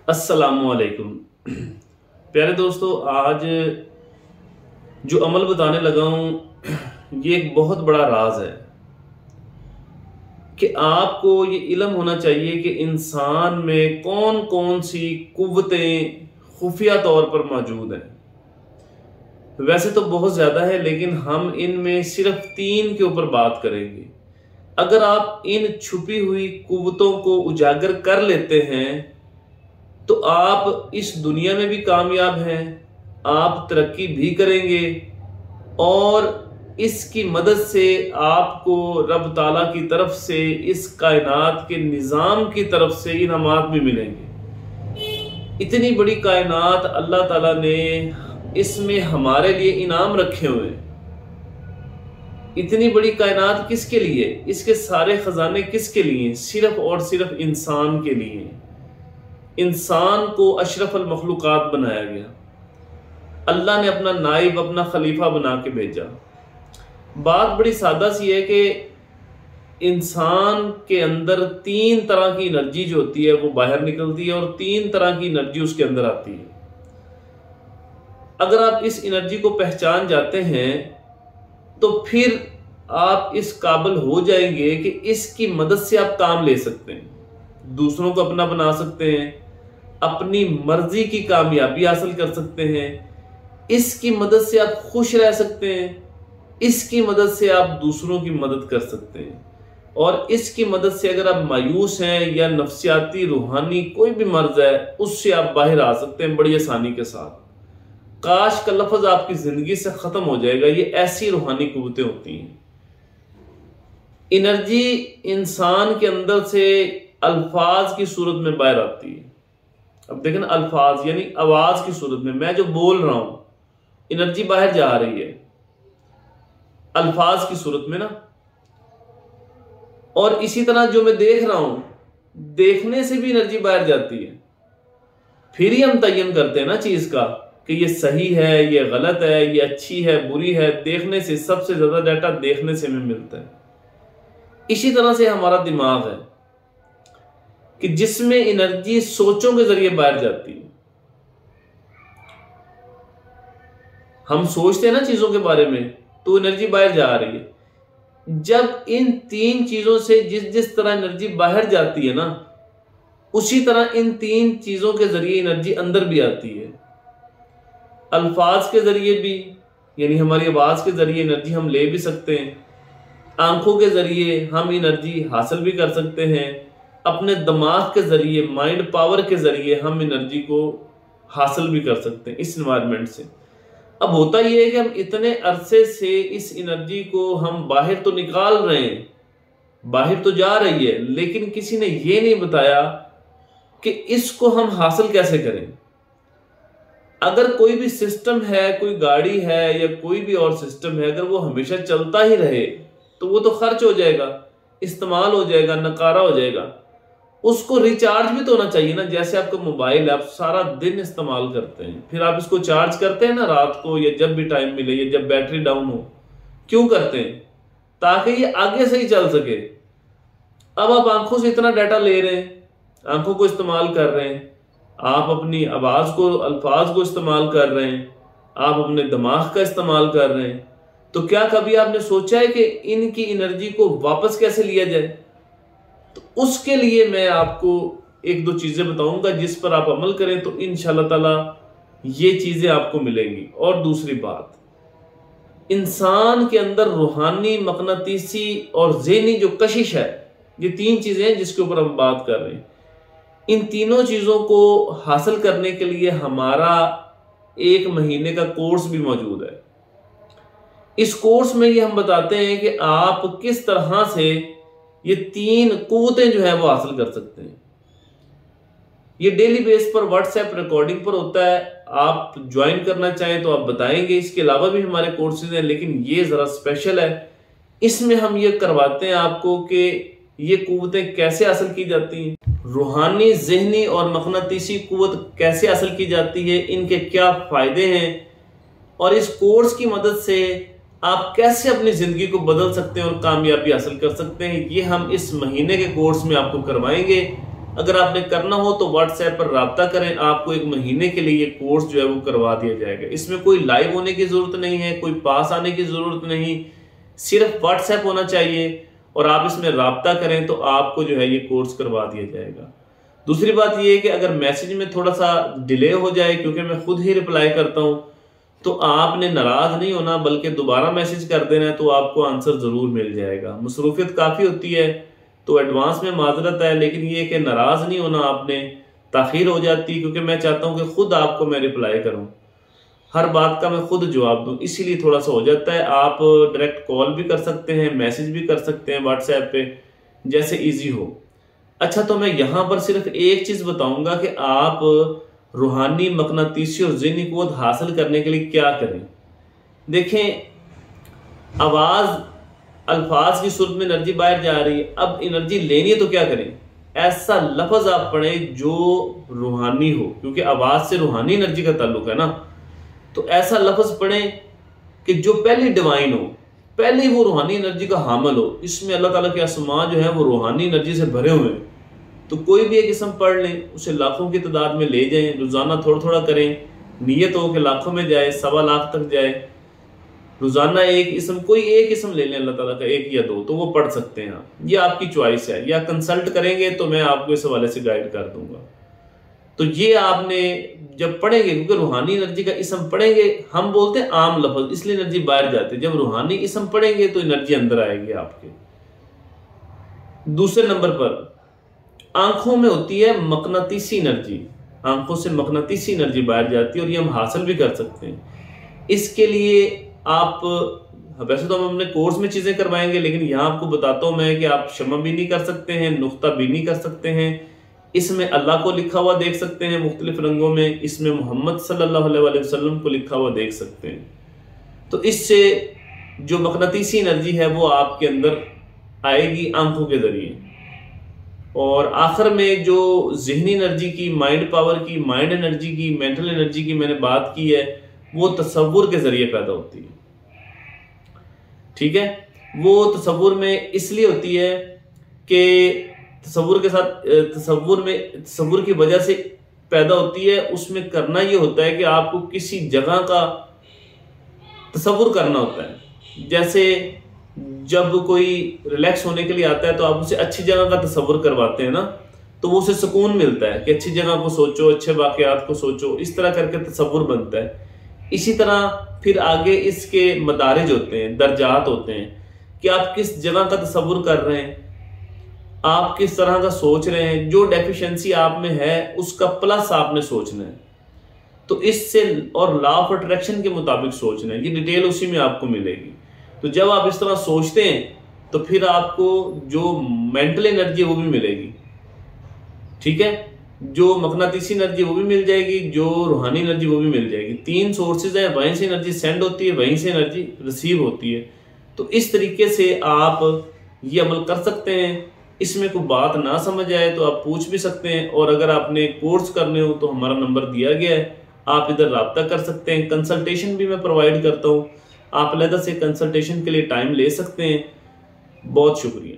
अस्सलामुअलैकुम। प्यारे दोस्तों, आज जो अमल बताने लगा हूँ ये एक बहुत बड़ा राज है कि आपको ये इल्म होना चाहिए कि इंसान में कौन कौन सी कुव्वतें खुफिया तौर पर मौजूद हैं। वैसे तो बहुत ज़्यादा है, लेकिन हम इनमें सिर्फ 3 के ऊपर बात करेंगे। अगर आप इन छुपी हुई कुव्वतों को उजागर कर लेते हैं तो आप इस दुनिया में भी कामयाब हैं, आप तरक्की भी करेंगे और इसकी मदद से आपको रब ताला की तरफ से, इस कायनात के निज़ाम की तरफ से इनामात भी मिलेंगे। इतनी बड़ी कायनात अल्लाह ताला ने इसमें हमारे लिए इनाम रखे हुए हैं। इतनी बड़ी कायनात किसके लिए? इसके सारे खजाने किसके लिए? सिर्फ और सिर्फ इंसान के लिए। इंसान को अशरफुल मखलूकात बनाया गया। अल्लाह ने अपना नाइब, अपना खलीफा बना के भेजा। बात बड़ी सादा सी है कि इंसान के अंदर 3 तरह की एनर्जी जो होती है वो बाहर निकलती है और 3 तरह की एनर्जी उसके अंदर आती है। अगर आप इस एनर्जी को पहचान जाते हैं तो फिर आप इस काबिल हो जाएंगे कि इसकी मदद से आप काम ले सकते हैं, दूसरों को अपना बना सकते हैं, अपनी मर्जी की कामयाबी हासिल कर सकते हैं। इसकी मदद से आप खुश रह सकते हैं, इसकी मदद से आप दूसरों की मदद कर सकते हैं और इसकी मदद से अगर आप मायूस हैं या नफ्सियाती रूहानी कोई भी मर्ज है उससे आप बाहर आ सकते हैं बड़ी आसानी के साथ। काश का लफ्ज आपकी जिंदगी से खत्म हो जाएगा। ये ऐसी रूहानी कुव्वतें होती हैं। एनर्जी इंसान के अंदर से अल्फाज की सूरत में बाहर आती है। अब देखें ना, अल्फाज यानी आवाज की सूरत में मैं जो बोल रहा हूं, एनर्जी बाहर जा रही है अल्फाज की सूरत में ना। और इसी तरह जो मैं देख रहा हूं, देखने से भी एनर्जी बाहर जाती है। फिर ही हम तयन करते हैं ना चीज का कि ये सही है, ये गलत है, ये अच्छी है, बुरी है। देखने से, सबसे ज्यादा डाटा देखने से हमें मिलता है। इसी तरह से हमारा दिमाग है कि जिसमें एनर्जी सोचों के जरिए बाहर जाती है। हम सोचते हैं ना चीजों के बारे में तो एनर्जी बाहर जा रही है। जब इन 3 चीजों से जिस जिस तरह एनर्जी बाहर जाती है ना, उसी तरह इन 3 चीजों के जरिए एनर्जी अंदर भी आती है। अल्फाज के जरिए भी, यानी हमारी आवाज के जरिए एनर्जी हम ले भी सकते हैं। आंखों के जरिए हम एनर्जी हासिल भी कर सकते हैं। अपने दिमाग के जरिए, माइंड पावर के जरिए हम एनर्जी को हासिल भी कर सकते हैं इस एनवायरनमेंट से। अब होता यह है कि हम इतने अरसे से इस एनर्जी को हम बाहर तो निकाल रहे हैं, बाहर तो जा रही है, लेकिन किसी ने यह नहीं बताया कि इसको हम हासिल कैसे करें। अगर कोई भी सिस्टम है, कोई गाड़ी है या कोई भी और सिस्टम है, अगर वो हमेशा चलता ही रहे तो वो तो खर्च हो जाएगा, इस्तेमाल हो जाएगा, नकारा हो जाएगा। उसको रिचार्ज भी तो होना चाहिए ना। जैसे आपका मोबाइल है, आप सारा दिन इस्तेमाल करते हैं, फिर आप इसको चार्ज करते हैं ना रात को या जब भी टाइम मिले या जब बैटरी डाउन हो। क्यों करते हैं? ताकि ये आगे से ही चल सके। अब आप आंखों से इतना डाटा ले रहे हैं, आंखों को इस्तेमाल कर रहे हैं, आप अपनी आवाज को, अल्फाज को इस्तेमाल कर रहे हैं, आप अपने दिमाग का इस्तेमाल कर रहे हैं, तो क्या कभी आपने सोचा है कि इनकी एनर्जी को वापस कैसे लिया जाए? तो उसके लिए मैं आपको 1-2 चीजें बताऊंगा जिस पर आप अमल करें तो इंशाल्लाह ताला ये चीजें आपको मिलेंगी। और दूसरी बात, इंसान के अंदर रूहानी, मकनातीसी और ज़हनी जो कशिश है, ये 3 चीजें हैं जिसके ऊपर हम बात कर रहे हैं। इन तीनों चीजों को हासिल करने के लिए हमारा 1 महीने का कोर्स भी मौजूद है। इस कोर्स में ये हम बताते हैं कि आप किस तरह से ये 3 कुव्वतें जो है वो हासिल कर सकते हैं। ये डेली बेस पर व्हाट्सएप रिकॉर्डिंग पर होता है। आप ज्वाइन करना चाहें तो आप बताएंगे। इसके अलावा भी हमारे कोर्सेज हैं, लेकिन ये जरा स्पेशल है। इसमें हम ये करवाते हैं आपको कि ये कुव्वतें कैसे हासिल की जाती हैं, रूहानी, ज़हनी और मकनातीसी कुव्वत कैसे हासिल की जाती है, इनके क्या फायदे हैं और इस कोर्स की मदद से आप कैसे अपनी जिंदगी को बदल सकते हैं और कामयाबी हासिल कर सकते हैं। ये हम इस महीने के कोर्स में आपको करवाएंगे। अगर आपने करना हो तो व्हाट्सएप पर राब्ता करें, आपको 1 महीने के लिए ये कोर्स जो है वो करवा दिया जाएगा। इसमें कोई लाइव होने की ज़रूरत नहीं है, कोई पास आने की ज़रूरत नहीं, सिर्फ व्हाट्सएप होना चाहिए और आप इसमें राब्ता करें तो आपको जो है ये कोर्स करवा दिया जाएगा। दूसरी बात ये है कि अगर मैसेज में थोड़ा सा डिले हो जाए, क्योंकि मैं खुद ही रिप्लाई करता हूँ, तो आपने नाराज़ नहीं होना बल्कि दोबारा मैसेज कर देना है, तो आपको आंसर ज़रूर मिल जाएगा। मसरूफियत काफ़ी होती है तो एडवांस में माजरत है, लेकिन ये कि नाराज़ नहीं होना आपने, ताख़ीर हो जाती क्योंकि मैं चाहता हूँ कि खुद आपको मैं रिप्लाई करूँ, हर बात का मैं खुद जवाब दूँ, इसीलिए थोड़ा सा हो जाता है। आप डायरेक्ट कॉल भी कर सकते हैं, मैसेज भी कर सकते हैं व्हाट्सएप पे, जैसे ईजी हो। अच्छा, तो मैं यहाँ पर सिर्फ एक चीज़ बताऊँगा कि आप रूहानी, मकनातीसी और ज़हनी क़ुव्वत हासिल करने के लिए क्या करें। देखें, आवाज़, अल्फाज की सूरत में एनर्जी बाहर जा रही है, अब एनर्जी लेनी है तो क्या करें? ऐसा लफ्ज़ आप पढ़ें जो रूहानी हो, क्योंकि आवाज़ से रूहानी एनर्जी का ताल्लुक है ना। तो ऐसा लफ्ज़ पढ़ें कि जो पहले डिवाइन हो, पहले वो रूहानी एनर्जी का हामिल हो। इसमें अल्लाह ताला के आसमां जो है वो रूहानी एनर्जी से भरे हुए हैं। तो कोई भी एक किस्म पढ़ लें, उसे लाखों की तादाद में ले जाएं, रोज़ाना थोड़ा थोड़ा करें, नीयत हो कि लाखों में जाए, 1.25 लाख तक जाए। रोज़ाना एक इसम, कोई एक इसम ले लें अल्लाह ताला का, 1 या 2, तो वो पढ़ सकते हैं आप। ये आपकी चॉइस है, या कंसल्ट करेंगे तो मैं आपको इस हवाले से गाइड कर दूंगा। तो ये आपने जब पढ़ेंगे, क्योंकि रूहानी एनर्जी का इसम पढ़ेंगे, हम बोलते हैं आम लफ्ज़ इसलिए एनर्जी बाहर जाती है, जब रूहानी इसम पढ़ेंगे तो एनर्जी अंदर आएगी आपके। दूसरे नंबर पर आंखों में होती है मकनातीसी एनर्जी, आंखों से मकनातीसी एनर्जी बाहर जाती है और ये हम हासिल भी कर सकते हैं। इसके लिए आप, वैसे तो हम अपने कोर्स में चीज़ें करवाएंगे, लेकिन यहाँ आपको बताता हूँ मैं कि आप शमा बीनी कर सकते हैं, नुक्ता बीनी कर सकते हैं, इसमें अल्लाह को लिखा हुआ देख सकते हैं मुख्तलिफ रंगों में, इसमें मोहम्मद सल्लल्लाहु अलैहि वसल्लम को लिखा हुआ देख सकते हैं। तो इससे जो मकनातीसी एनर्जी है वो आपके अंदर आएगी आंखों के ज़रिए। और आखिर में जो ज़हनी एनर्जी की, माइंड पावर की, माइंड एनर्जी की, मेंटल एनर्जी की मैंने बात की है, वो तसव्वुर के ज़रिए पैदा होती है। ठीक है, वो तसव्वुर में इसलिए होती है कि तसव्वुर के साथ, तसव्वुर की वजह से पैदा होती है। उसमें करना ये होता है कि आपको किसी जगह का तसव्वुर करना होता है। जैसे जब कोई रिलैक्स होने के लिए आता है तो आप उसे अच्छी जगह का तसव्वुर करवाते हैं ना, तो वो उसे सुकून मिलता है कि अच्छी जगह को सोचो, अच्छे वाक़यात को सोचो, इस तरह करके तसव्वुर बनता है। इसी तरह फिर आगे इसके मदारिज होते हैं, दर्जात होते हैं कि आप किस जगह का तसव्वुर कर रहे हैं, आप किस तरह का सोच रहे हैं, जो डेफिशिएंसी आप में है उसका प्लस आपने सोचना है। तो इससे, और लॉ ऑफ अट्रैक्शन के मुताबिक सोचना है, ये डिटेल उसी में आपको मिलेगी। तो जब आप इस तरह सोचते हैं तो फिर आपको जो मेंटल एनर्जी है वो भी मिलेगी। ठीक है, जो मकनातीसी एनर्जी वो भी मिल जाएगी, जो रूहानी एनर्जी वो भी मिल जाएगी। 3 सोर्सेज हैं, वहीं से एनर्जी सेंड होती है, वहीं से एनर्जी रिसीव होती है। तो इस तरीके से आप ये अमल कर सकते हैं। इसमें कोई बात ना समझ आए तो आप पूछ भी सकते हैं, और अगर आपने कोर्स करने हो तो हमारा नंबर दिया गया है, आप इधर राब्ता कर सकते हैं। कंसल्टेशन भी मैं प्रोवाइड करता हूँ, आप अलग से कंसल्टेशन के लिए टाइम ले सकते हैं। बहुत शुक्रिया।